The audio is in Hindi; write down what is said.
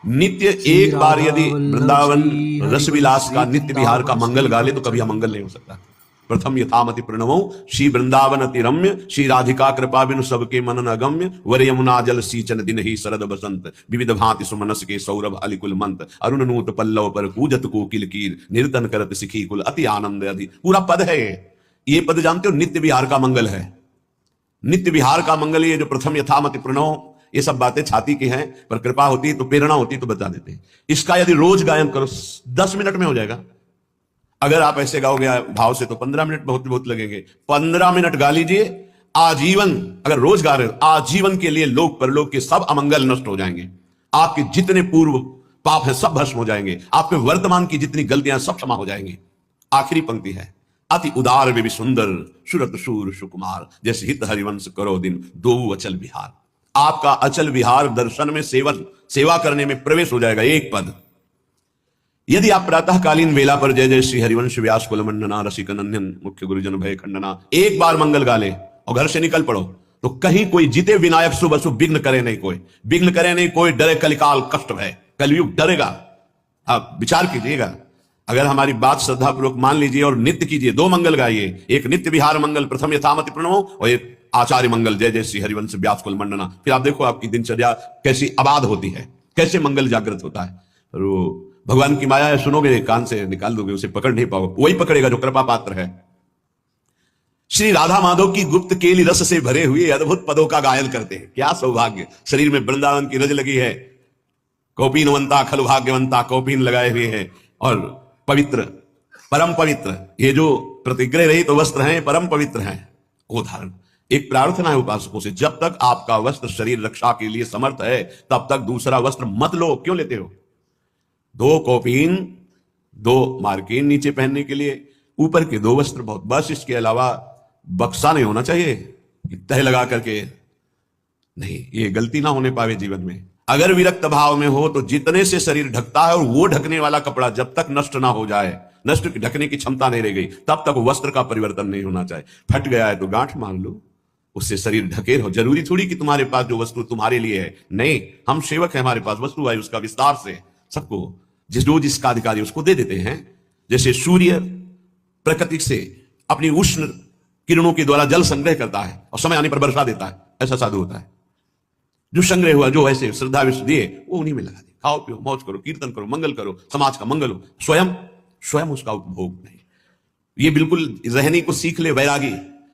नित्य श्री एक बार राधा यदि वल्लभ वृंदावन श्री रस हरिवंश विलास का श्री नित्य विहार का वृंदावन मंगल श्री गा ले तो राधा कभी अमंगल नहीं हो सकता। प्रथम यथामति प्रणवो श्री वृंदावन अति रम्य श्री राधिका कृपा बिनु सबके मनन अगम्य वर यमुना जल सींचन दिन ही शरद बसंत विविध भांति सुमनस के सौरभ अलिकुल मंत अरुण नूत पल्लव पर पूजत को किलकीर निर्तन करत सिखी कुल अति आनंद अधि। पूरा पद है ये पद जानते हो नित्य विहार का मंगल है। नित्य विहार का मंगल ये जो प्रथम यथामति प्रणव ये सब बातें छाती की हैं, पर कृपा होती तो प्रेरणा होती तो बता देते हैं। इसका यदि रोज गायन करो 10 मिनट में हो जाएगा। अगर आप ऐसे गाओगे भाव से तो 15 मिनट बहुत बहुत लगेंगे। 15 मिनट गा लीजिए आजीवन। अगर रोज गा रहे हो आजीवन के लिए लोक परलोक के सब अमंगल नष्ट हो जाएंगे। आपके जितने पूर्व पाप हैं सब भस्म हो जाएंगे। आपके वर्तमान की जितनी गलतियां सब क्षमा हो जाएंगी। आखिरी पंक्ति है अति उदार वे भी सुंदर सुरत शूर सुकुमार जैसे हित हरिवंश करो दिन दो अचल विहार। आपका अचल विहार दर्शन में सेवा करने में प्रवेश हो जाएगा। एक पद यदि आप प्रातःकालीन वेला पर जय जय श्री हरिवंश व्यास कुल मंडना रसिक नंदन मुख्य गुरुजन भय खंडना एक बार मंगल गा ले और घर से निकल पड़ो तो कहीं कोई जीते विनायक शुभ अशुभ विघ्न करे नहीं, कोई विघ्न करे नहीं, कोई डरे कलिकाल कष्ट है कलयुग डरेगा। आप विचार कीजिएगा। अगर हमारी बात श्रद्धा पूर्वक मान लीजिए और नित्य कीजिए। 2 मंगल गाइए, एक नित्य विहार मंगल प्रथम यथामति प्रणव और एक आचार्य मंगल जय जय श्री हरिवंश व्यास कुल मंडना। फिर आप देखो आपकी दिनचर्या कैसी आबाद होती है, कैसे मंगल जागृत होता है। और वो भगवान की माया है, सुनोगे कान से निकाल दोगे, उसे पकड़ नहीं पाओगे। वही पकड़ेगा जो कृपा पात्र है। श्री राधा माधव की गुप्त केली रस से भरे हुए अद्भुत पदों का गायन करते हैं। क्या सौभाग्य। शरीर में वृंदावन की रज लगी है। कौपीनवंता खलु भाग्यवंता कौपीन लगाए हुए हैं और पवित्र परम पवित्र ये जो प्रतिग्रह रहित तो वस्त्र हैं परम पवित्र हैं वो धारण। एक प्रार्थना है उपासकों से, जब तक आपका वस्त्र शरीर रक्षा के लिए समर्थ है तब तक दूसरा वस्त्र मत लो। क्यों लेते हो? 2 कौपीन 2 मार्किन नीचे पहनने के लिए, ऊपर के 2 वस्त्र बहुत, बस। इसके अलावा बक्सा नहीं होना चाहिए तह लगा करके नहीं। ये गलती ना होने पावे जीवन में। अगर विरक्त भाव में हो तो जितने से शरीर ढकता है और वो ढकने वाला कपड़ा जब तक नष्ट ना हो जाए, नष्ट ढकने की क्षमता नहीं रह गई, तब तक वस्त्र का परिवर्तन नहीं होना चाहिए। फट गया है तो गांठ मान लो, उससे शरीर ढके रहो। जरूरी थोड़ी कि तुम्हारे पास जो वस्तु तुम्हारे लिए है, नहीं, हम सेवक हैं, हमारे पास वस्तु है, उसका विस्तार से सबको जो जिसका अधिकारी उसको दे देते हैं। जैसे सूर्य प्रकृति से अपनी उष्ण किरणों के द्वारा जल संग्रह करता है और समय आने पर वर्षा देता है, ऐसा साधु होता है। जो संग्रह हुआ, जो ऐसे श्रद्धा विश्व दिए, वो उन्हीं में लगा दे। खाओ पियो मौज करो, कीर्तन करो, मंगल करो, समाज का मंगल हो, स्वयं उसका उपभोग नहीं। ये बिल्कुल रहनी को सीख ले वैरागी।